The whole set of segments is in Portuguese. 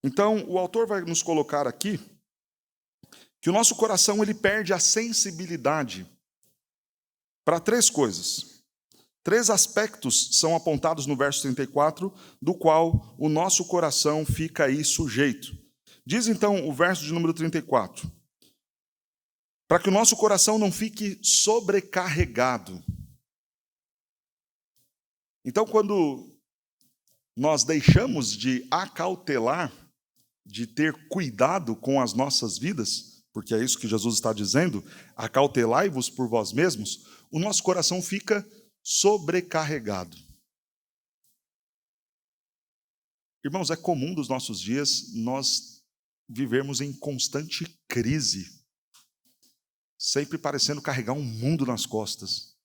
Então, o autor vai nos colocar aqui que o nosso coração ele perde a sensibilidade para três coisas. Três aspectos são apontados no verso 34, do qual o nosso coração fica aí sujeito. Diz então o verso de número 34: para que o nosso coração não fique sobrecarregado. Então, quando nós deixamos de acautelar, de ter cuidado com as nossas vidas, porque é isso que Jesus está dizendo, acautelai-vos por vós mesmos, o nosso coração fica sobrecarregado. Irmãos, é comum dos nossos dias nós vivermos em constante crise, sempre parecendo carregar um mundo nas costas.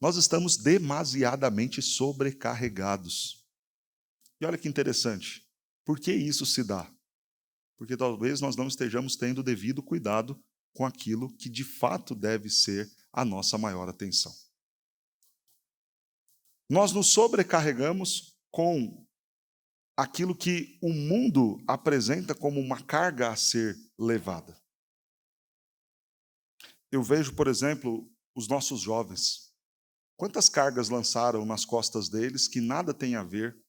Nós estamos demasiadamente sobrecarregados. E olha que interessante, por que isso se dá? Porque talvez nós não estejamos tendo o devido cuidado com aquilo que de fato deve ser a nossa maior atenção. Nós nos sobrecarregamos com aquilo que o mundo apresenta como uma carga a ser levada. Eu vejo, por exemplo, os nossos jovens. Quantas cargas lançaram nas costas deles que nada tem a ver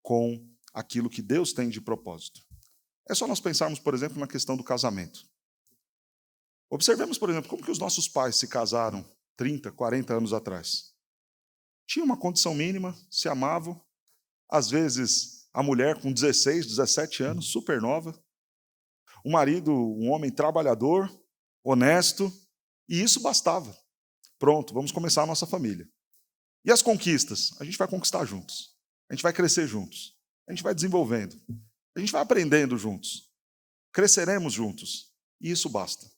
com aquilo que Deus tem de propósito? É só nós pensarmos, por exemplo, na questão do casamento. Observemos, por exemplo, como que os nossos pais se casaram 30, 40 anos atrás. Tinham uma condição mínima, se amavam. Às vezes, a mulher com 16, 17 anos, super nova. O marido, um homem trabalhador, honesto. E isso bastava. Pronto, vamos começar a nossa família. E as conquistas? A gente vai conquistar juntos. A gente vai crescer juntos. A gente vai desenvolvendo. A gente vai aprendendo juntos. Cresceremos juntos. E isso basta.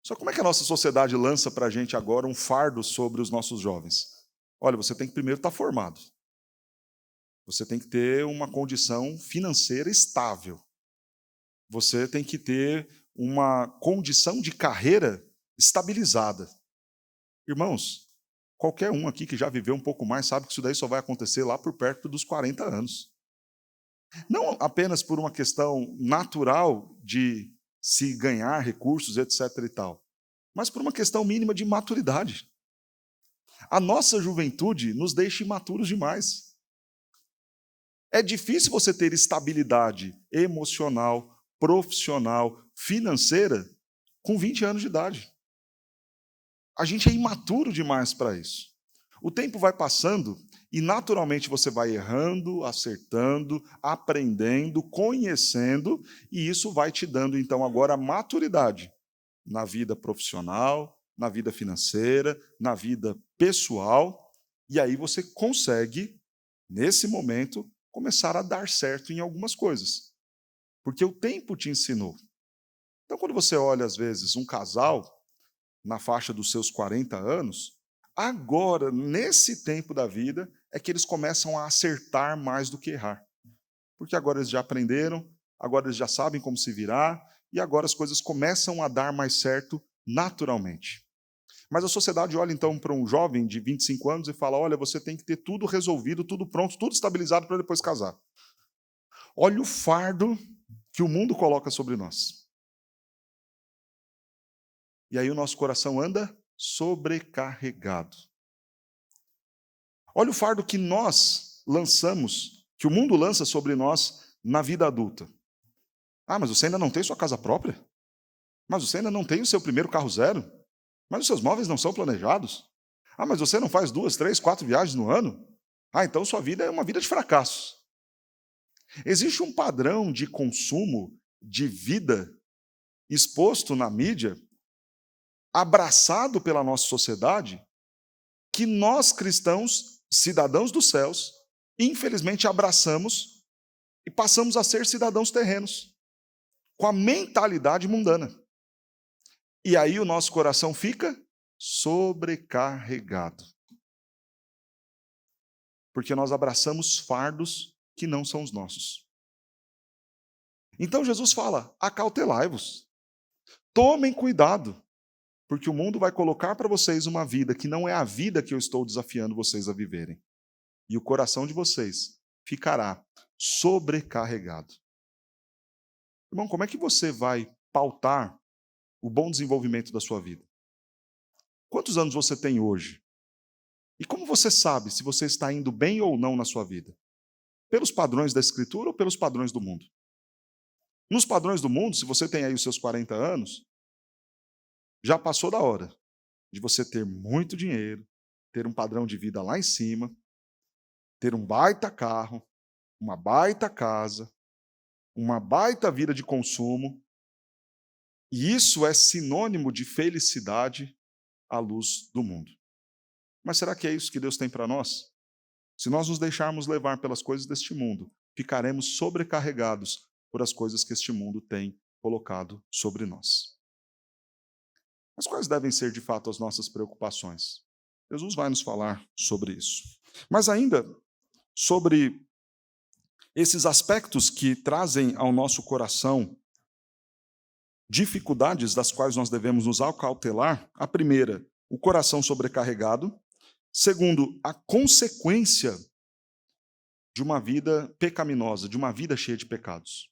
Só como é que a nossa sociedade lança para a gente agora um fardo sobre os nossos jovens? Olha, você tem que primeiro estar formado. Você tem que ter uma condição financeira estável. Você tem que ter uma condição de carreira estabilizada. Irmãos, qualquer um aqui que já viveu um pouco mais sabe que isso daí só vai acontecer lá por perto dos 40 anos. Não apenas por uma questão natural de se ganhar recursos, etc. e tal, mas por uma questão mínima de maturidade. A nossa juventude nos deixa imaturos demais. É difícil você ter estabilidade emocional, profissional, financeira com 20 anos de idade. A gente é imaturo demais para isso. O tempo vai passando e naturalmente você vai errando, acertando, aprendendo, conhecendo, e isso vai te dando então agora maturidade na vida profissional, na vida financeira, na vida pessoal, e aí você consegue, nesse momento, começar a dar certo em algumas coisas. Porque o tempo te ensinou. Então, quando você olha, às vezes, um casal na faixa dos seus 40 anos, agora, nesse tempo da vida, é que eles começam a acertar mais do que errar. Porque agora eles já aprenderam, agora eles já sabem como se virar, e agora as coisas começam a dar mais certo naturalmente. Mas a sociedade olha então para um jovem de 25 anos e fala: olha, você tem que ter tudo resolvido, tudo pronto, tudo estabilizado para depois casar. Olha o fardo que o mundo coloca sobre nós. E aí o nosso coração anda sobrecarregado. Olha o fardo que nós lançamos, que o mundo lança sobre nós na vida adulta. Ah, mas você ainda não tem sua casa própria? Mas você ainda não tem o seu primeiro carro zero? Mas os seus móveis não são planejados? Ah, mas você não faz 2, 3, 4 viagens no ano? Ah, então sua vida é uma vida de fracasso. Existe um padrão de consumo, de vida, exposto na mídia, abraçado pela nossa sociedade, que nós cristãos, cidadãos dos céus, infelizmente abraçamos e passamos a ser cidadãos terrenos, com a mentalidade mundana. E aí o nosso coração fica sobrecarregado. Porque nós abraçamos fardos que não são os nossos. Então Jesus fala: acautelai-vos, tomem cuidado, porque o mundo vai colocar para vocês uma vida que não é a vida que eu estou desafiando vocês a viverem. E o coração de vocês ficará sobrecarregado. Irmão, como é que você vai pautar o bom desenvolvimento da sua vida? Quantos anos você tem hoje? E como você sabe se você está indo bem ou não na sua vida? Pelos padrões da Escritura ou pelos padrões do mundo? Nos padrões do mundo, se você tem aí os seus 40 anos, já passou da hora de você ter muito dinheiro, ter um padrão de vida lá em cima, ter um baita carro, uma baita casa, uma baita vida de consumo, e isso é sinônimo de felicidade à luz do mundo. Mas será que é isso que Deus tem para nós? Se nós nos deixarmos levar pelas coisas deste mundo, ficaremos sobrecarregados por as coisas que este mundo tem colocado sobre nós. Mas quais devem ser, de fato, as nossas preocupações? Jesus vai nos falar sobre isso. Mas ainda sobre esses aspectos que trazem ao nosso coração dificuldades das quais nós devemos nos acautelar. A primeira, o coração sobrecarregado. Segundo, a consequência de uma vida pecaminosa, de uma vida cheia de pecados.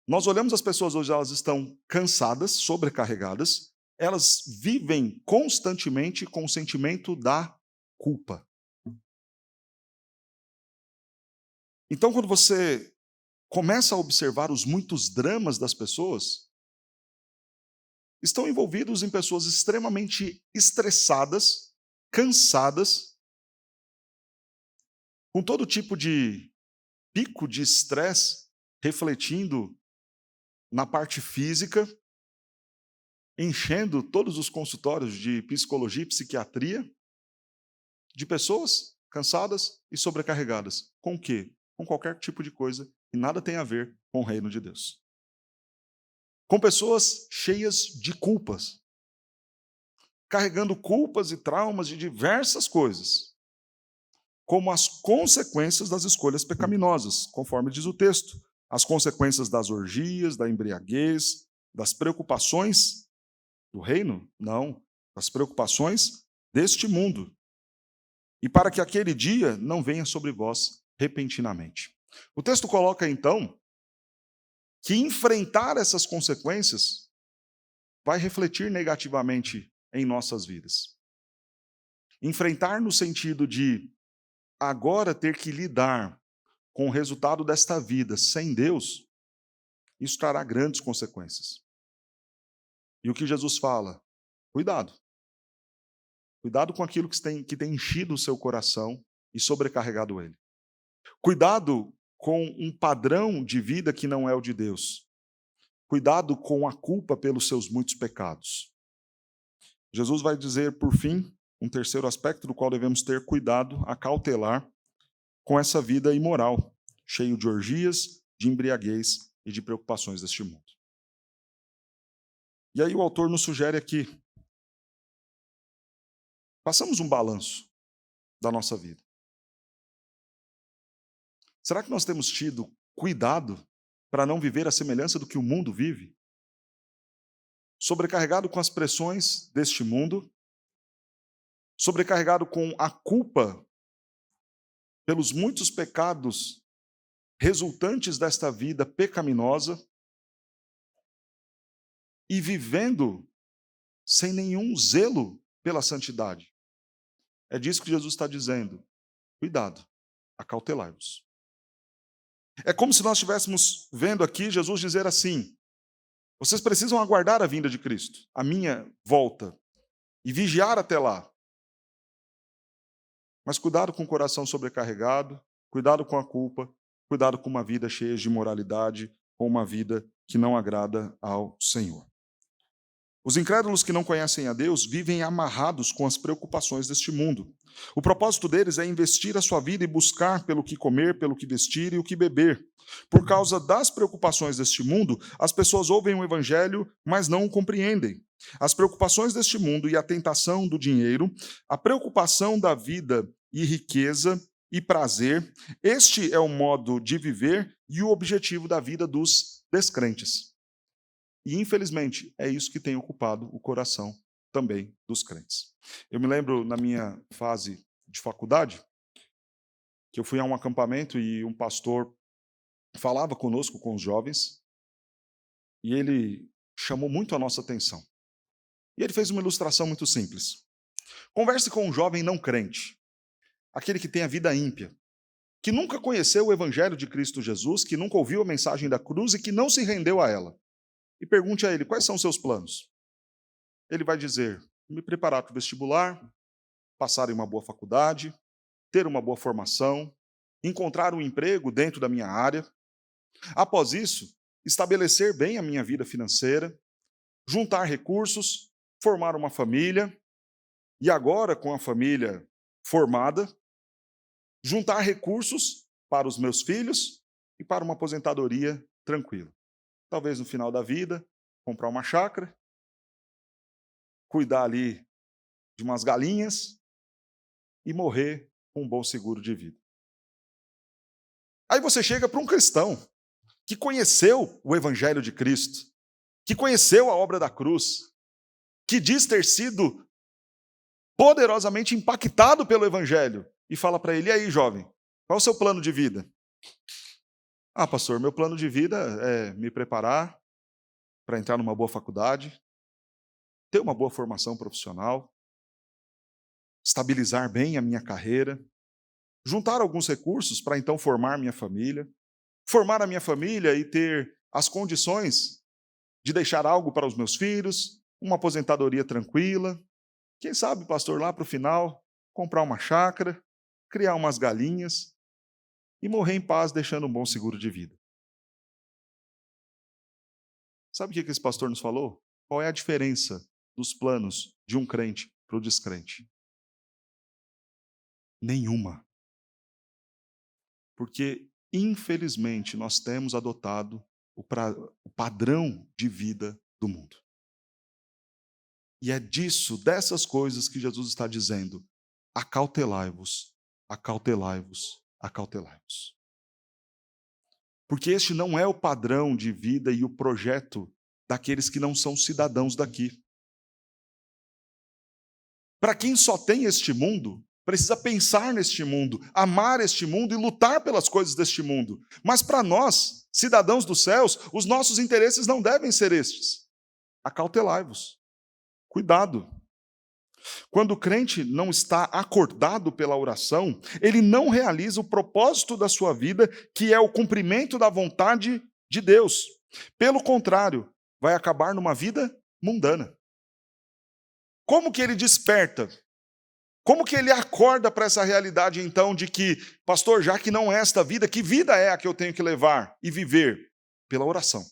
Nós olhamos as pessoas hoje, elas estão cansadas, sobrecarregadas, elas vivem constantemente com o sentimento da culpa. Então, quando você começa a observar os muitos dramas das pessoas, estão envolvidos em pessoas extremamente estressadas, cansadas, com todo tipo de pico de estresse refletindo na parte física, enchendo todos os consultórios de psicologia e psiquiatria, de pessoas cansadas e sobrecarregadas. Com o quê? Com qualquer tipo de coisa que nada tem a ver com o reino de Deus. Com pessoas cheias de culpas, carregando culpas e traumas de diversas coisas, como as consequências das escolhas pecaminosas, conforme diz o texto, as consequências das orgias, da embriaguez, das preocupações do reino? Não, das preocupações deste mundo. E para que aquele dia não venha sobre vós repentinamente. O texto coloca, então, que enfrentar essas consequências vai refletir negativamente em nossas vidas. Enfrentar no sentido de agora ter que lidar com o resultado desta vida sem Deus, isso trará grandes consequências. E o que Jesus fala? Cuidado. Cuidado com aquilo que tem enchido o seu coração e sobrecarregado ele. Cuidado com um padrão de vida que não é o de Deus. Cuidado com a culpa pelos seus muitos pecados. Jesus vai dizer, por fim, um terceiro aspecto do qual devemos ter cuidado, acautelar, com essa vida imoral, cheio de orgias, de embriaguez e de preocupações deste mundo. E aí o autor nos sugere aqui, façamos um balanço da nossa vida. Será que nós temos tido cuidado para não viver a semelhança do que o mundo vive? Sobrecarregado com as pressões deste mundo, sobrecarregado com a culpa pelos muitos pecados resultantes desta vida pecaminosa e vivendo sem nenhum zelo pela santidade. É disso que Jesus está dizendo. Cuidado, acautelai-vos. É como se nós estivéssemos vendo aqui Jesus dizer assim: vocês precisam aguardar a vinda de Cristo, a minha volta, e vigiar até lá. Mas cuidado com o coração sobrecarregado, cuidado com a culpa, cuidado com uma vida cheia de imoralidade, com uma vida que não agrada ao Senhor. Os incrédulos que não conhecem a Deus vivem amarrados com as preocupações deste mundo. O propósito deles é investir a sua vida e buscar pelo que comer, pelo que vestir e o que beber. Por causa das preocupações deste mundo, as pessoas ouvem o evangelho, mas não o compreendem. As preocupações deste mundo e a tentação do dinheiro, a preocupação da vida e riqueza e prazer, este é o modo de viver e o objetivo da vida dos descrentes. E, infelizmente, é isso que tem ocupado o coração também dos crentes. Eu me lembro, na minha fase de faculdade, que eu fui a um acampamento e um pastor falava conosco, com os jovens, e ele chamou muito a nossa atenção. E ele fez uma ilustração muito simples. Converse com um jovem não crente, aquele que tem a vida ímpia, que nunca conheceu o evangelho de Cristo Jesus, que nunca ouviu a mensagem da cruz e que não se rendeu a ela. E pergunte a ele: quais são os seus planos? Ele vai dizer: me preparar para o vestibular, passar em uma boa faculdade, ter uma boa formação, encontrar um emprego dentro da minha área. Após isso, estabelecer bem a minha vida financeira, juntar recursos, formar uma família, e agora, com a família formada, juntar recursos para os meus filhos e para uma aposentadoria tranquila. Talvez no final da vida, comprar uma chácara, cuidar ali de umas galinhas e morrer com um bom seguro de vida. Aí você chega para um cristão que conheceu o evangelho de Cristo, que conheceu a obra da cruz, que diz ter sido poderosamente impactado pelo evangelho, e fala para ele: e aí, jovem, qual é o seu plano de vida? Ah, pastor, meu plano de vida é me preparar para entrar numa boa faculdade, ter uma boa formação profissional, estabilizar bem a minha carreira, juntar alguns recursos para então formar a minha família e ter as condições de deixar algo para os meus filhos, uma aposentadoria tranquila. Quem sabe, pastor, lá para o final, comprar uma chácara, criar umas galinhas e morrer em paz, deixando um bom seguro de vida. Sabe o que esse pastor nos falou? Qual é a diferença dos planos de um crente para o descrente? Nenhuma. Porque, infelizmente, nós temos adotado o padrão de vida do mundo. E é dessas coisas que Jesus está dizendo: acautelai-vos, acautelai-vos, acautelai-vos. Porque este não é o padrão de vida e o projeto daqueles que não são cidadãos daqui. Para quem só tem este mundo, precisa pensar neste mundo, amar este mundo e lutar pelas coisas deste mundo. Mas para nós, cidadãos dos céus, os nossos interesses não devem ser estes. Acautelai-vos. Cuidado. Quando o crente não está acordado pela oração, ele não realiza o propósito da sua vida, que é o cumprimento da vontade de Deus. Pelo contrário, vai acabar numa vida mundana. Como que ele desperta? Como que ele acorda para essa realidade, então, de que, pastor, já que não é esta vida, que vida é a que eu tenho que levar e viver? Pela oração.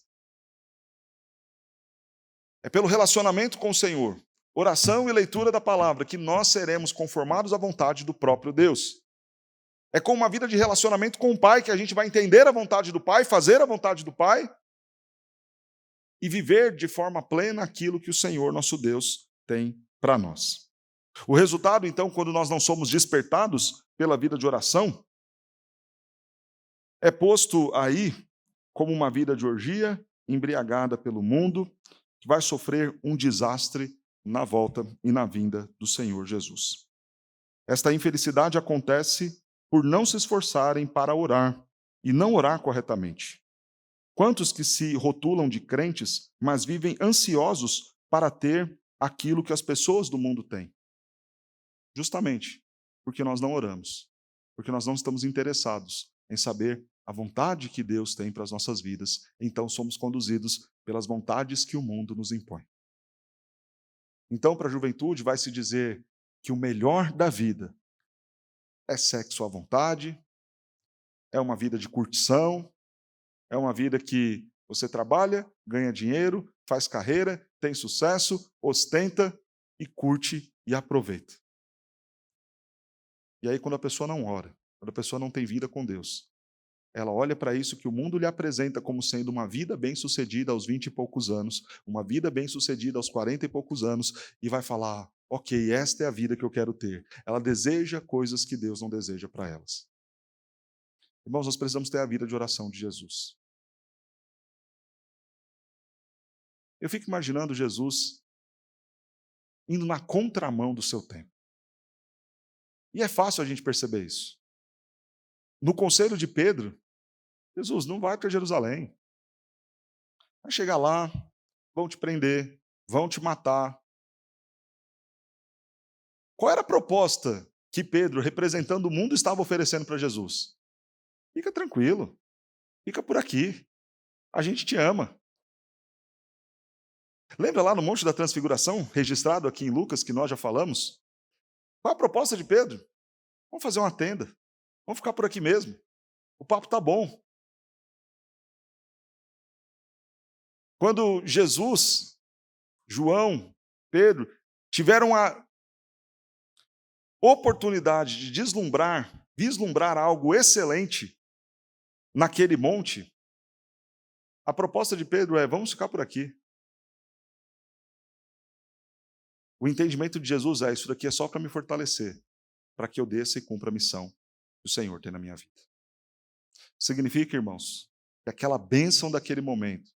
É pelo relacionamento com o Senhor. Oração e leitura da palavra, que nós seremos conformados à vontade do próprio Deus. É com uma vida de relacionamento com o Pai que a gente vai entender a vontade do Pai, fazer a vontade do Pai e viver de forma plena aquilo que o Senhor, nosso Deus, tem para nós. O resultado, então, quando nós não somos despertados pela vida de oração, é posto aí como uma vida de orgia, embriagada pelo mundo, que vai sofrer um desastre na volta e na vinda do Senhor Jesus. Esta infelicidade acontece por não se esforçarem para orar e não orar corretamente. Quantos que se rotulam de crentes, mas vivem ansiosos para ter aquilo que as pessoas do mundo têm? Justamente porque nós não oramos, porque nós não estamos interessados em saber a vontade que Deus tem para as nossas vidas, então somos conduzidos pelas vontades que o mundo nos impõe. Então, para a juventude, vai se dizer que o melhor da vida é sexo à vontade, é uma vida de curtição, é uma vida que você trabalha, ganha dinheiro, faz carreira, tem sucesso, ostenta e curte e aproveita. E aí, quando a pessoa não ora, quando a pessoa não tem vida com Deus, ela olha para isso que o mundo lhe apresenta como sendo uma vida bem-sucedida aos 20 e poucos anos, uma vida bem-sucedida aos 40 e poucos anos, e vai falar: ok, esta é a vida que eu quero ter. Ela deseja coisas que Deus não deseja para elas. Irmãos, nós precisamos ter a vida de oração de Jesus. Eu fico imaginando Jesus indo na contramão do seu tempo. E é fácil a gente perceber isso. No conselho de Pedro, Jesus não vai para Jerusalém. Vai chegar lá, vão te prender, vão te matar. Qual era a proposta que Pedro, representando o mundo, estava oferecendo para Jesus? Fica tranquilo, fica por aqui, a gente te ama. Lembra lá no Monte da Transfiguração, registrado aqui em Lucas, que nós já falamos? Qual a proposta de Pedro? Vamos fazer uma tenda, vamos ficar por aqui mesmo, o papo está bom. Quando Jesus, João, Pedro tiveram a oportunidade de vislumbrar algo excelente naquele monte, a proposta de Pedro é: vamos ficar por aqui. O entendimento de Jesus é: isso daqui é só para me fortalecer, para que eu desça e cumpra a missão que o Senhor tem na minha vida. Significa, irmãos, que aquela bênção daquele momento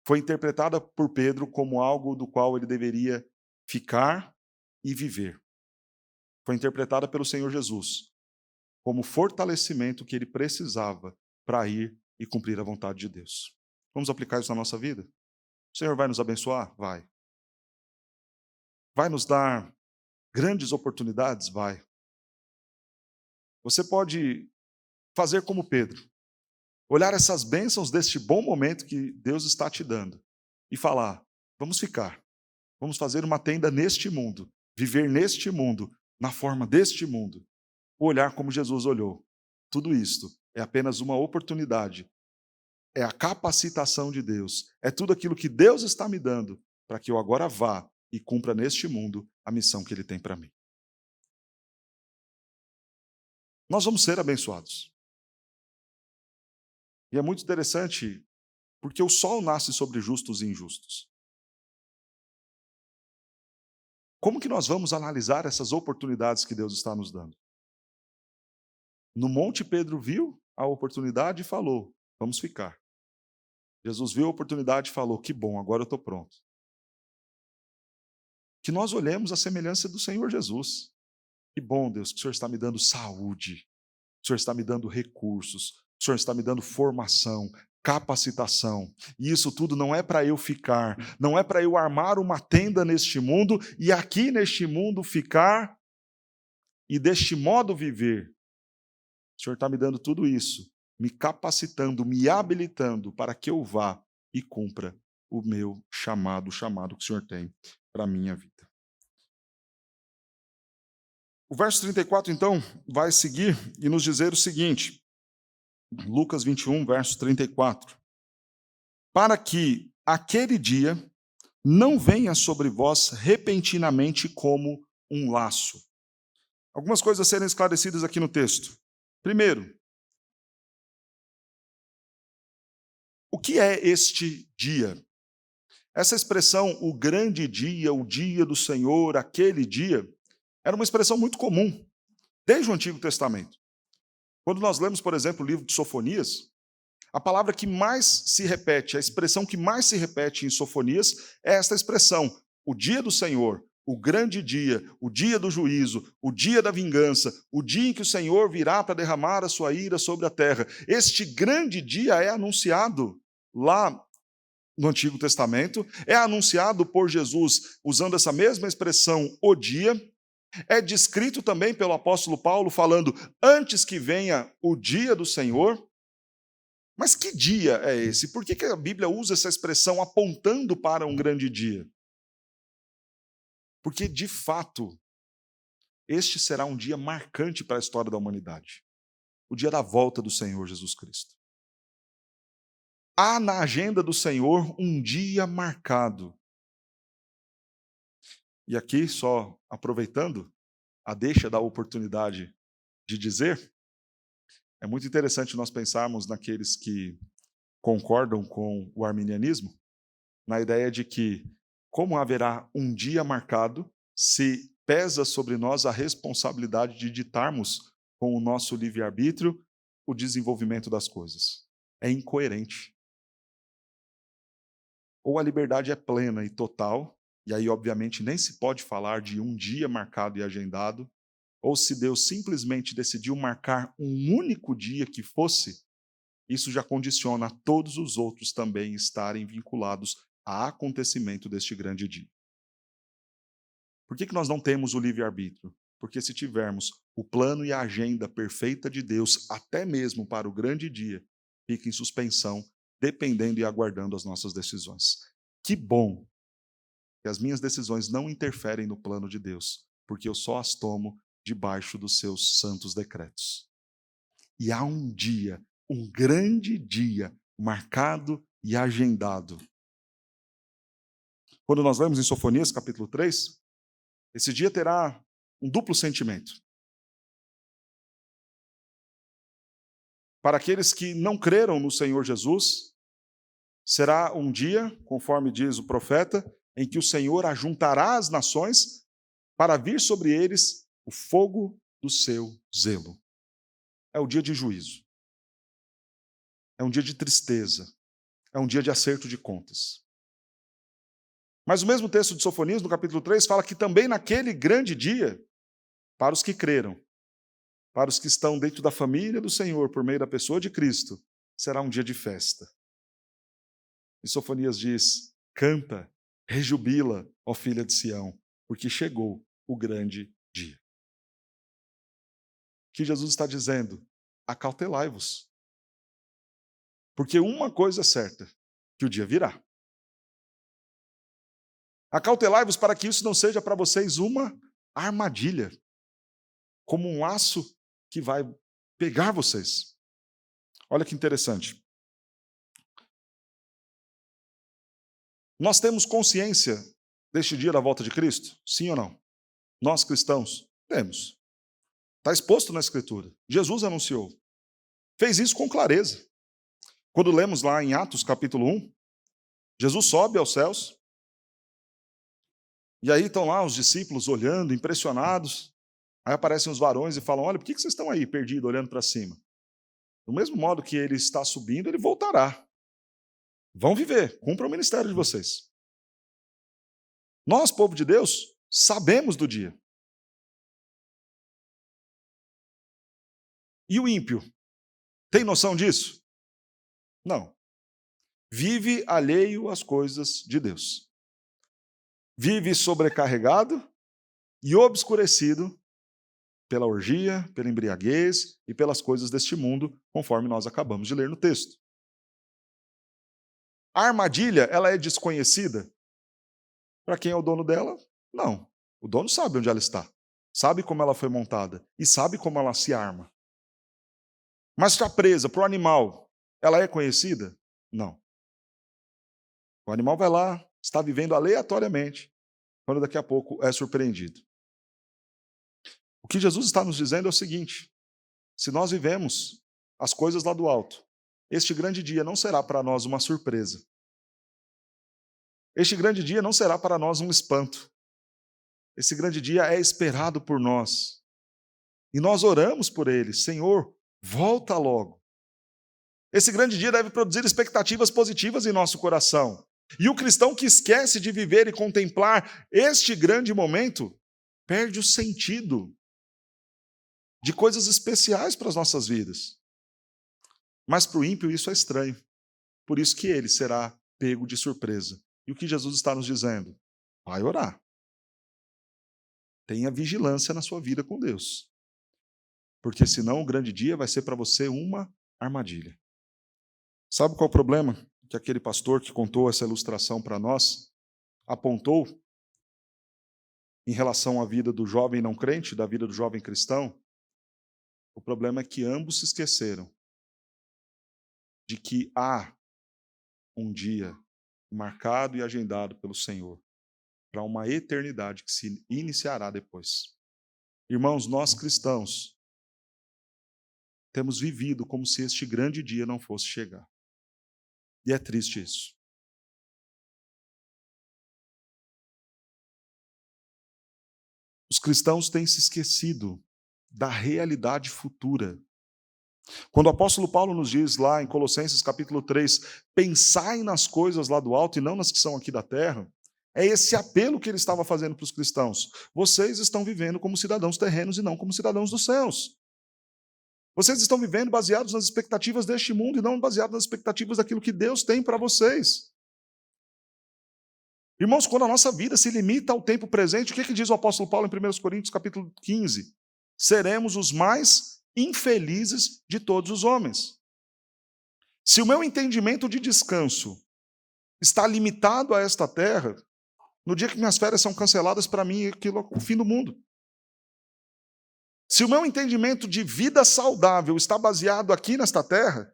foi interpretada por Pedro como algo do qual ele deveria ficar e viver. Foi interpretada pelo Senhor Jesus como fortalecimento que ele precisava para ir e cumprir a vontade de Deus. Vamos aplicar isso na nossa vida? O Senhor vai nos abençoar? Vai. Vai nos dar grandes oportunidades? Vai. Você pode fazer como Pedro, olhar essas bênçãos deste bom momento que Deus está te dando e falar: vamos ficar, vamos fazer uma tenda neste mundo, viver neste mundo, na forma deste mundo, olhar como Jesus olhou. Tudo isto é apenas uma oportunidade, é a capacitação de Deus, é tudo aquilo que Deus está me dando para que eu agora vá e cumpra neste mundo a missão que Ele tem para mim. Nós vamos ser abençoados. E é muito interessante, porque o sol nasce sobre justos e injustos. Como que nós vamos analisar essas oportunidades que Deus está nos dando? No monte, Pedro viu a oportunidade e falou: vamos ficar. Jesus viu a oportunidade e falou: que bom, agora eu estou pronto. Que nós olhemos a semelhança do Senhor Jesus. Que bom, Deus, que o Senhor está me dando saúde, o Senhor está me dando recursos, o Senhor está me dando formação, capacitação. E isso tudo não é para eu ficar, não é para eu armar uma tenda neste mundo e aqui neste mundo ficar e deste modo viver. O Senhor está me dando tudo isso, me capacitando, me habilitando para que eu vá e cumpra o meu chamado, o chamado que o Senhor tem para a minha vida. O verso 34, então, vai seguir e nos dizer o seguinte, Lucas 21, verso 34. Para que aquele dia não venha sobre vós repentinamente como um laço. Algumas coisas a serem esclarecidas aqui no texto. Primeiro, o que é este dia? Essa expressão, o grande dia, o dia do Senhor, aquele dia, era uma expressão muito comum, desde o Antigo Testamento. Quando nós lemos, por exemplo, o livro de Sofonias, a palavra que mais se repete, a expressão que mais se repete em Sofonias é esta expressão, o dia do Senhor, o grande dia, o dia do juízo, o dia da vingança, o dia em que o Senhor virá para derramar a sua ira sobre a terra. Este grande dia é anunciado lá no Antigo Testamento, é anunciado por Jesus usando essa mesma expressão, o dia, é descrito também pelo apóstolo Paulo falando, antes que venha o dia do Senhor. Mas que dia é esse? Por que a Bíblia usa essa expressão apontando para um grande dia? Porque, de fato, este será um dia marcante para a história da humanidade. O dia da volta do Senhor Jesus Cristo. Há na agenda do Senhor um dia marcado. E aqui, só aproveitando a deixa da oportunidade de dizer, é muito interessante nós pensarmos naqueles que concordam com o arminianismo, na ideia de que, como haverá um dia marcado, se pesa sobre nós a responsabilidade de ditarmos com o nosso livre-arbítrio o desenvolvimento das coisas. É incoerente. Ou a liberdade é plena e total, e aí, obviamente, nem se pode falar de um dia marcado e agendado, ou se Deus simplesmente decidiu marcar um único dia que fosse isso já condiciona a todos os outros também estarem vinculados a acontecimento deste grande dia. Por que nós não temos o livre-arbítrio? Porque se tivermos o plano e a agenda perfeita de Deus, até mesmo para o grande dia, fica em suspensão, dependendo e aguardando as nossas decisões. Que bom que as minhas decisões não interferem no plano de Deus, porque eu só as tomo debaixo dos seus santos decretos. E há um dia, um grande dia, marcado e agendado. Quando nós lemos em Sofonias, capítulo 3, esse dia terá um duplo sentimento. Para aqueles que não creram no Senhor Jesus, será um dia, conforme diz o profeta, em que o Senhor ajuntará as nações para vir sobre eles o fogo do seu zelo. É o dia de juízo. É um dia de tristeza. É um dia de acerto de contas. Mas o mesmo texto de Sofonias, no capítulo 3, fala que também naquele grande dia, para os que creram, para os que estão dentro da família do Senhor, por meio da pessoa de Cristo, será um dia de festa. E Sofonias diz: canta, rejubila, ó filha de Sião, porque chegou o grande dia. O que Jesus está dizendo? Acautelai-vos. Porque uma coisa é certa, que o dia virá. Acautelai-vos para que isso não seja para vocês uma armadilha, como um laço que vai pegar vocês. Olha que interessante. Nós temos consciência deste dia da volta de Cristo? Sim ou não? Nós cristãos temos. Está exposto na Escritura. Jesus anunciou. Fez isso com clareza. Quando lemos lá em Atos capítulo 1, Jesus sobe aos céus. E aí estão lá os discípulos olhando, impressionados. Aí aparecem os varões e falam: olha, por que vocês estão aí perdidos, olhando para cima? Do mesmo modo que ele está subindo, ele voltará. Vão viver, cumpram o ministério de vocês. Nós, povo de Deus, sabemos do dia. E o ímpio? Tem noção disso? Não. Vive alheio às coisas de Deus. Vive sobrecarregado e obscurecido pela orgia, pela embriaguez e pelas coisas deste mundo, conforme nós acabamos de ler no texto. A armadilha, ela é desconhecida? Para quem é o dono dela? Não. O dono sabe onde ela está, sabe como ela foi montada e sabe como ela se arma. Mas está presa para o animal, ela é conhecida? Não. O animal vai lá, está vivendo aleatoriamente, quando daqui a pouco é surpreendido. O que Jesus está nos dizendo é o seguinte: se nós vivemos as coisas lá do alto, este grande dia não será para nós uma surpresa. Este grande dia não será para nós um espanto. Esse grande dia é esperado por nós. E nós oramos por ele: Senhor, volta logo. Esse grande dia deve produzir expectativas positivas em nosso coração. E o cristão que esquece de viver e contemplar este grande momento, perde o sentido de coisas especiais para as nossas vidas. Mas para o ímpio isso é estranho. Por isso que ele será pego de surpresa. E o que Jesus está nos dizendo? Vai orar. Tenha vigilância na sua vida com Deus. Porque senão o grande dia vai ser para você uma armadilha. Sabe qual é o problema que aquele pastor que contou essa ilustração para nós apontou em relação à vida do jovem não crente, da vida do jovem cristão? O problema é que ambos se esqueceram de que há um dia marcado e agendado pelo Senhor para uma eternidade que se iniciará depois. Irmãos, nós cristãos temos vivido como se este grande dia não fosse chegar. E é triste isso. Os cristãos têm se esquecido da realidade futura. Quando o apóstolo Paulo nos diz lá em Colossenses capítulo 3, pensai nas coisas lá do alto e não nas que são aqui da terra, é esse apelo que ele estava fazendo para os cristãos. Vocês estão vivendo como cidadãos terrenos e não como cidadãos dos céus. Vocês estão vivendo baseados nas expectativas deste mundo e não baseados nas expectativas daquilo que Deus tem para vocês. Irmãos, quando a nossa vida se limita ao tempo presente, o que diz o apóstolo Paulo em 1 Coríntios capítulo 15? Seremos os mais infelizes de todos os homens. Se o meu entendimento de descanso está limitado a esta terra, no dia que minhas férias são canceladas, para mim, aquilo é o fim do mundo. Se o meu entendimento de vida saudável está baseado aqui nesta terra,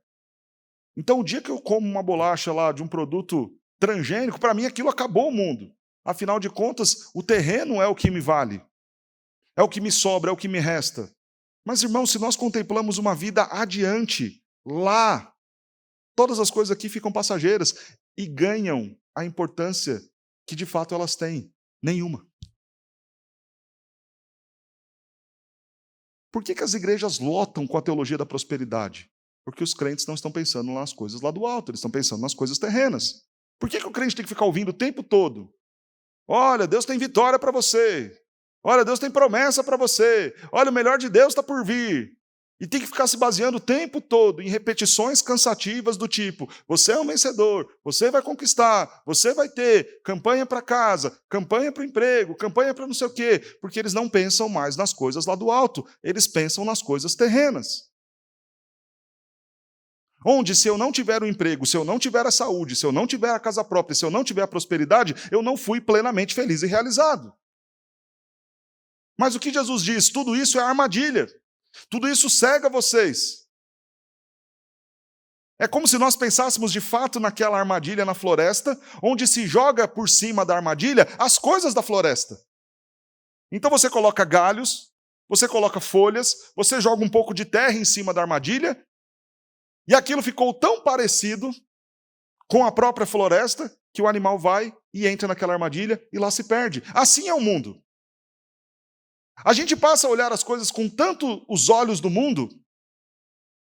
então o dia que eu como uma bolacha lá de um produto transgênico, para mim aquilo acabou o mundo. Afinal de contas, o terreno é o que me vale, é o que me sobra, é o que me resta. Mas, irmãos, se nós contemplamos uma vida adiante, lá, todas as coisas aqui ficam passageiras e ganham a importância que de fato elas têm. Nenhuma. Por que as igrejas lotam com a teologia da prosperidade? Porque os crentes não estão pensando nas coisas lá do alto, eles estão pensando nas coisas terrenas. Por que o crente tem que ficar ouvindo o tempo todo? Olha, Deus tem vitória para você. Olha, Deus tem promessa para você. Olha, o melhor de Deus está por vir. E tem que ficar se baseando o tempo todo em repetições cansativas do tipo: você é um vencedor, você vai conquistar, você vai ter campanha para casa, campanha para o emprego, campanha para não sei o quê, porque eles não pensam mais nas coisas lá do alto, eles pensam nas coisas terrenas. Onde, se eu não tiver o emprego, se eu não tiver a saúde, se eu não tiver a casa própria, se eu não tiver a prosperidade, eu não fui plenamente feliz e realizado. Mas o que Jesus diz? Tudo isso é armadilha. Tudo isso cega vocês. É como se nós pensássemos de fato naquela armadilha na floresta, onde se joga por cima da armadilha as coisas da floresta. Então você coloca galhos, você coloca folhas, você joga um pouco de terra em cima da armadilha, e aquilo ficou tão parecido com a própria floresta que o animal vai e entra naquela armadilha e lá se perde. Assim é o mundo. A gente passa a olhar as coisas com tanto os olhos do mundo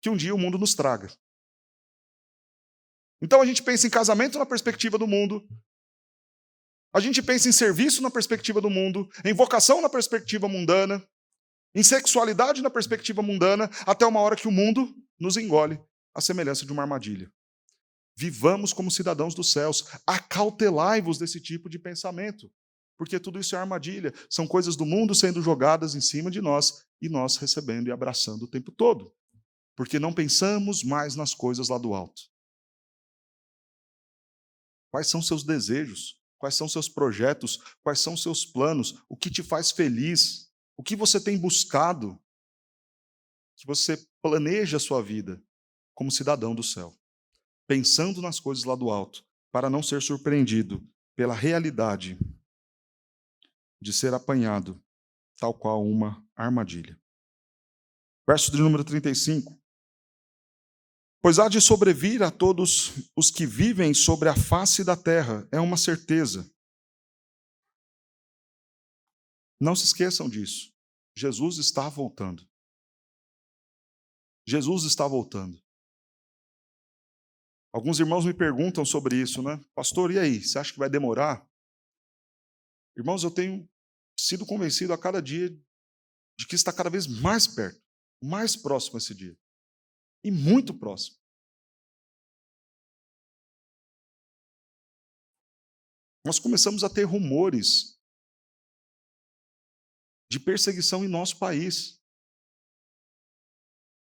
que um dia o mundo nos traga. Então a gente pensa em casamento na perspectiva do mundo, a gente pensa em serviço na perspectiva do mundo, em vocação na perspectiva mundana, em sexualidade na perspectiva mundana, até uma hora que o mundo nos engole à semelhança de uma armadilha. Vivamos como cidadãos dos céus, acautelai-vos desse tipo de pensamento. Porque tudo isso é armadilha, são coisas do mundo sendo jogadas em cima de nós e nós recebendo e abraçando o tempo todo. Porque não pensamos mais nas coisas lá do alto. Quais são seus desejos? Quais são seus projetos? Quais são seus planos? O que te faz feliz? O que você tem buscado? Que você planeje a sua vida como cidadão do céu, pensando nas coisas lá do alto, para não ser surpreendido pela realidade de ser apanhado, tal qual uma armadilha. Verso de número 35. Pois há de sobrevir a todos os que vivem sobre a face da terra, é uma certeza. Não se esqueçam disso. Jesus está voltando. Jesus está voltando. Alguns irmãos me perguntam sobre isso, né? Pastor, e aí? Você acha que vai demorar? Irmãos, eu tenho sido convencido a cada dia de que está cada vez mais perto, mais próximo esse dia. E muito próximo. Nós começamos a ter rumores de perseguição em nosso país.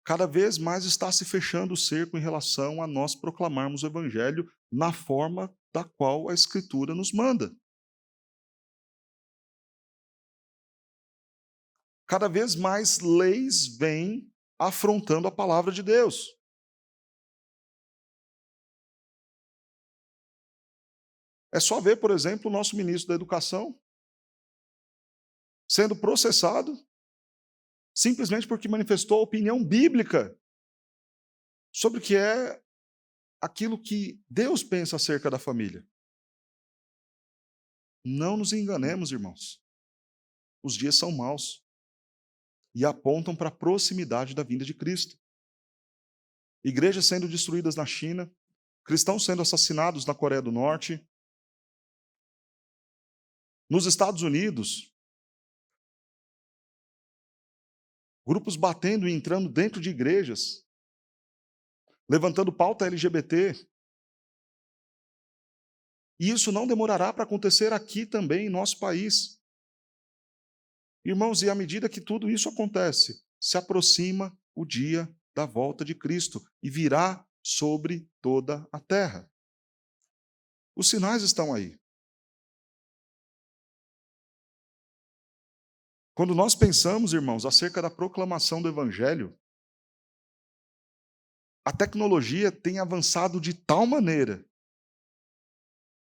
Cada vez mais está se fechando o cerco em relação a nós proclamarmos o Evangelho na forma da qual a Escritura nos manda. Cada vez mais leis vêm afrontando a palavra de Deus. É só ver, por exemplo, o nosso ministro da Educação sendo processado simplesmente porque manifestou a opinião bíblica sobre o que é aquilo que Deus pensa acerca da família. Não nos enganemos, irmãos. Os dias são maus e apontam para a proximidade da vinda de Cristo. Igrejas sendo destruídas na China, cristãos sendo assassinados na Coreia do Norte. Nos Estados Unidos, Grupos batendo e entrando dentro de igrejas, levantando pauta LGBT. E isso não demorará para acontecer aqui também, em nosso país. Irmãos, e à medida que tudo isso acontece, se aproxima o dia da volta de Cristo e virá sobre toda a terra. Os sinais estão aí. Quando nós pensamos, irmãos, acerca da proclamação do Evangelho, a tecnologia tem avançado de tal maneira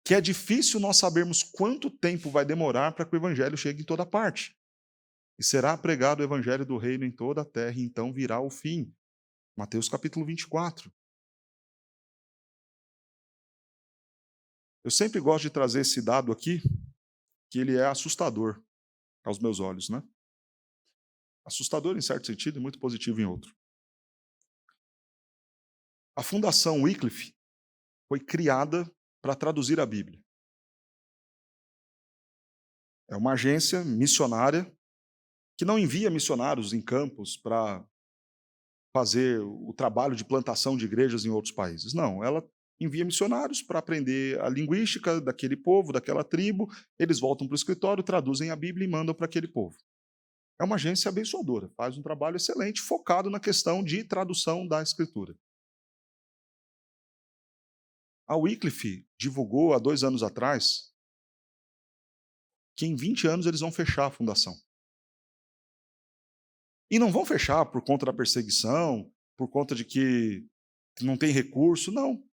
que é difícil nós sabermos quanto tempo vai demorar para que o Evangelho chegue em toda parte. E será pregado o Evangelho do Reino em toda a terra, e então virá o fim. Mateus capítulo 24. Eu sempre gosto de trazer esse dado aqui, que ele é assustador aos meus olhos, né? Assustador em certo sentido e muito positivo em outro. A Fundação Wycliffe foi criada para traduzir a Bíblia. É uma agência missionária que não envia missionários em campos para fazer o trabalho de plantação de igrejas em outros países. Não, ela envia missionários para aprender a linguística daquele povo, daquela tribo, eles voltam para o escritório, traduzem a Bíblia e mandam para aquele povo. É uma agência abençoadora, faz um trabalho excelente, focado na questão de tradução da Escritura. A Wycliffe divulgou há 2 anos atrás que em 20 anos eles vão fechar a fundação. E não vão fechar por conta da perseguição, por conta de que não tem recurso, não.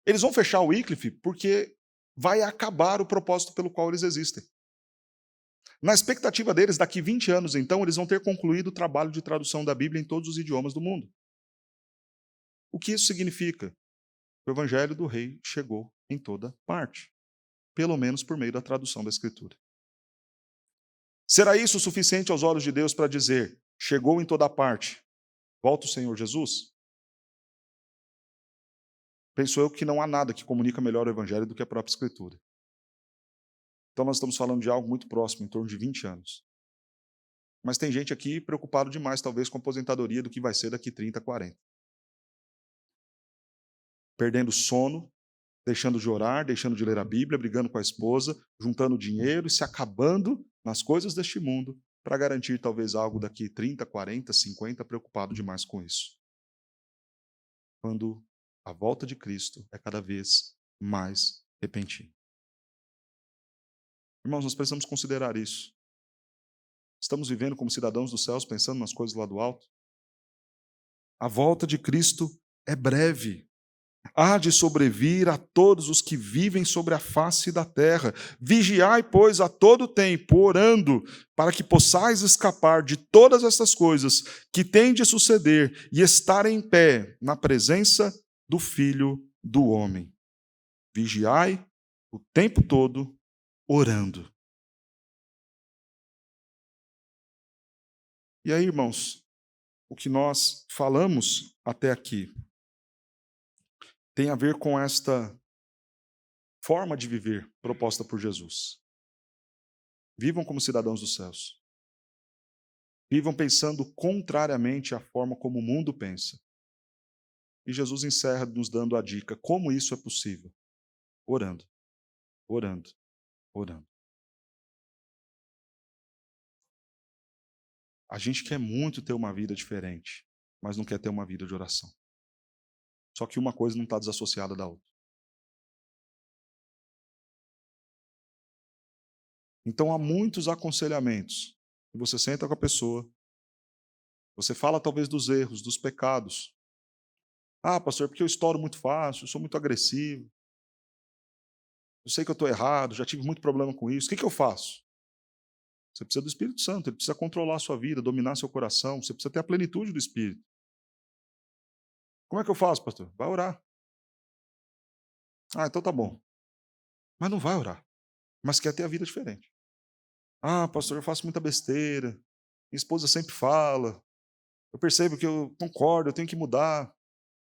Eles vão fechar o Wycliffe porque vai acabar o propósito pelo qual eles existem. Na expectativa deles, daqui 20 anos, então, eles vão ter concluído o trabalho de tradução da Bíblia em todos os idiomas do mundo. O que isso significa? O Evangelho do Rei chegou em toda parte, pelo menos por meio da tradução da Escritura. Será isso o suficiente aos olhos de Deus para dizer, chegou em toda parte, volta o Senhor Jesus? Penso eu que não há nada que comunica melhor o Evangelho do que a própria Escritura. Então nós estamos falando de algo muito próximo, em torno de 20 anos. Mas tem gente aqui preocupado demais, talvez, com a aposentadoria do que vai ser daqui 30, 40. Perdendo sono, deixando de orar, deixando de ler a Bíblia, brigando com a esposa, juntando dinheiro e se acabando nas coisas deste mundo para garantir talvez algo daqui 30, 40, 50, preocupado demais com isso. Quando a volta de Cristo é cada vez mais repentina. Irmãos, nós precisamos considerar isso. Estamos vivendo como cidadãos dos céus, pensando nas coisas lá do alto? A volta de Cristo é breve. Há de sobrevir a todos os que vivem sobre a face da terra. Vigiai, pois, a todo tempo, orando, para que possais escapar de todas estas coisas que têm de suceder e estar em pé na presença do Filho do Homem. Vigiai o tempo todo, orando. E aí, irmãos, o que nós falamos até aqui tem a ver com esta forma de viver proposta por Jesus. Vivam como cidadãos dos céus. Vivam pensando contrariamente à forma como o mundo pensa. E Jesus encerra nos dando a dica: como isso é possível? Orando, orando, orando. A gente quer muito ter uma vida diferente, mas não quer ter uma vida de oração. Só que uma coisa não está desassociada da outra. Então há muitos aconselhamentos. Você senta com a pessoa, você fala talvez dos erros, dos pecados. Ah, pastor, porque eu estouro muito fácil, eu sou muito agressivo. Eu sei que eu estou errado, já tive muito problema com isso. O que eu faço? Você precisa do Espírito Santo, ele precisa controlar a sua vida, dominar seu coração, você precisa ter a plenitude do Espírito. Como é que eu faço, pastor? Vai orar. Ah, então tá bom. Mas não vai orar. Mas quer ter a vida diferente. Ah, pastor, eu faço muita besteira. Minha esposa sempre fala. Eu percebo que eu concordo, eu tenho que mudar.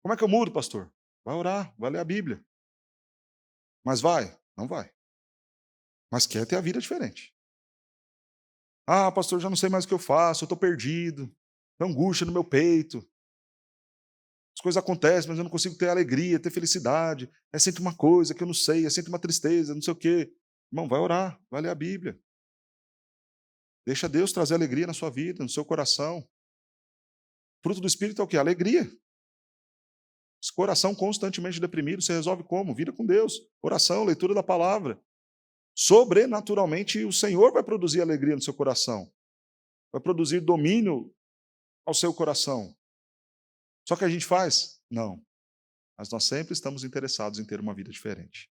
Como é que eu mudo, pastor? Vai orar, vai ler a Bíblia. Mas vai? Não vai. Mas quer ter a vida diferente. Ah, pastor, já não sei mais o que eu faço, eu estou perdido, tem angústia no meu peito. As coisas acontecem, mas eu não consigo ter alegria, ter felicidade. É sempre uma coisa que eu não sei, é sempre uma tristeza, não sei o quê. Irmão, vai orar, vai ler a Bíblia. Deixa Deus trazer alegria na sua vida, no seu coração. Fruto do Espírito é o quê? Alegria. Esse coração constantemente deprimido, você resolve como? Vida com Deus. Oração, leitura da palavra. Sobrenaturalmente, o Senhor vai produzir alegria no seu coração. Vai produzir domínio ao seu coração. Só que a gente faz? Não. Mas nós sempre estamos interessados em ter uma vida diferente.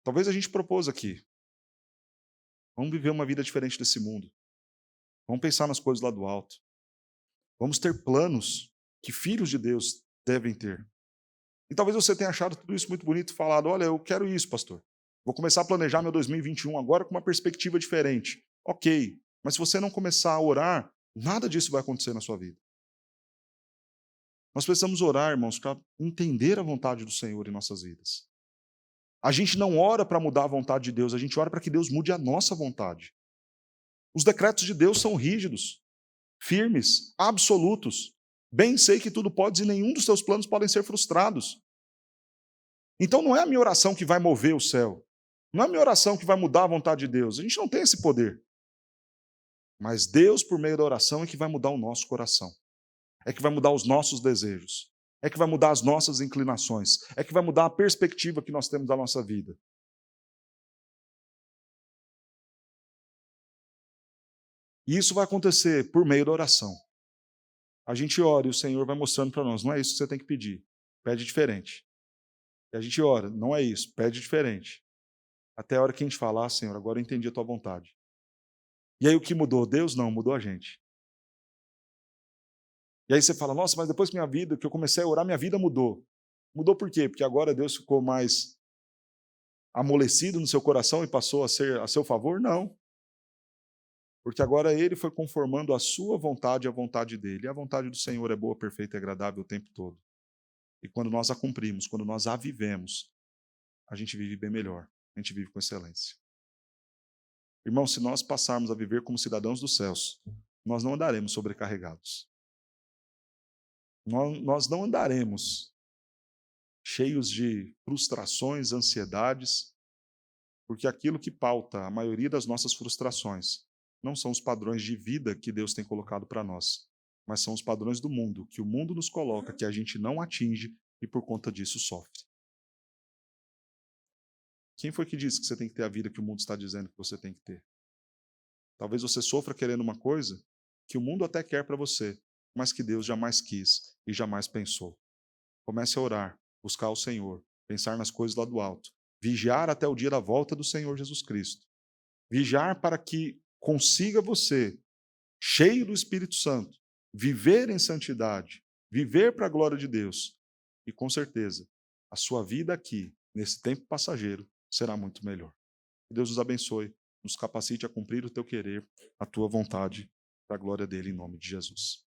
Talvez a gente propôs aqui. Vamos viver uma vida diferente desse mundo. Vamos pensar nas coisas lá do alto. Vamos ter planos que filhos de Deus devem ter. E talvez você tenha achado tudo isso muito bonito e falado, olha, eu quero isso, pastor. Vou começar a planejar meu 2021 agora com uma perspectiva diferente. Ok, mas se você não começar a orar, nada disso vai acontecer na sua vida. Nós precisamos orar, irmãos, para entender a vontade do Senhor em nossas vidas. A gente não ora para mudar a vontade de Deus, a gente ora para que Deus mude a nossa vontade. Os decretos de Deus são rígidos, firmes, absolutos. Bem sei que tudo podes e nenhum dos teus planos podem ser frustrados. Então não é a minha oração que vai mover o céu. Não é a minha oração que vai mudar a vontade de Deus. A gente não tem esse poder. Mas Deus, por meio da oração, é que vai mudar o nosso coração. É que vai mudar os nossos desejos. É que vai mudar as nossas inclinações. É que vai mudar a perspectiva que nós temos da nossa vida. E isso vai acontecer por meio da oração. A gente ora e o Senhor vai mostrando para nós, não é isso que você tem que pedir. Pede diferente. E a gente ora, não é isso, pede diferente. Até a hora que a gente fala, ah, Senhor, agora eu entendi a tua vontade. E aí o que mudou? Deus não, mudou a gente. E aí você fala, nossa, mas depois que eu comecei a orar, minha vida mudou. Mudou por quê? Porque agora Deus ficou mais amolecido no seu coração e passou a ser a seu favor? Não. Porque agora Ele foi conformando a sua vontade à vontade dEle. E a vontade do Senhor é boa, perfeita e agradável o tempo todo. E quando nós a cumprimos, quando nós a vivemos, a gente vive bem melhor. A gente vive com excelência. Irmão, se nós passarmos a viver como cidadãos dos céus, nós não andaremos sobrecarregados. Nós não andaremos cheios de frustrações, ansiedades, porque aquilo que pauta a maioria das nossas frustrações não são os padrões de vida que Deus tem colocado para nós, mas são os padrões do mundo, que o mundo nos coloca, que a gente não atinge e por conta disso sofre. Quem foi que disse que você tem que ter a vida que o mundo está dizendo que você tem que ter? Talvez você sofra querendo uma coisa que o mundo até quer para você, mas que Deus jamais quis e jamais pensou. Comece a orar, buscar o Senhor, pensar nas coisas lá do alto, vigiar até o dia da volta do Senhor Jesus Cristo. Vigiar para que consiga você, cheio do Espírito Santo, viver em santidade, viver para a glória de Deus. E com certeza, a sua vida aqui, nesse tempo passageiro, será muito melhor. Que Deus nos abençoe, nos capacite a cumprir o teu querer, a tua vontade, para a glória dele, em nome de Jesus.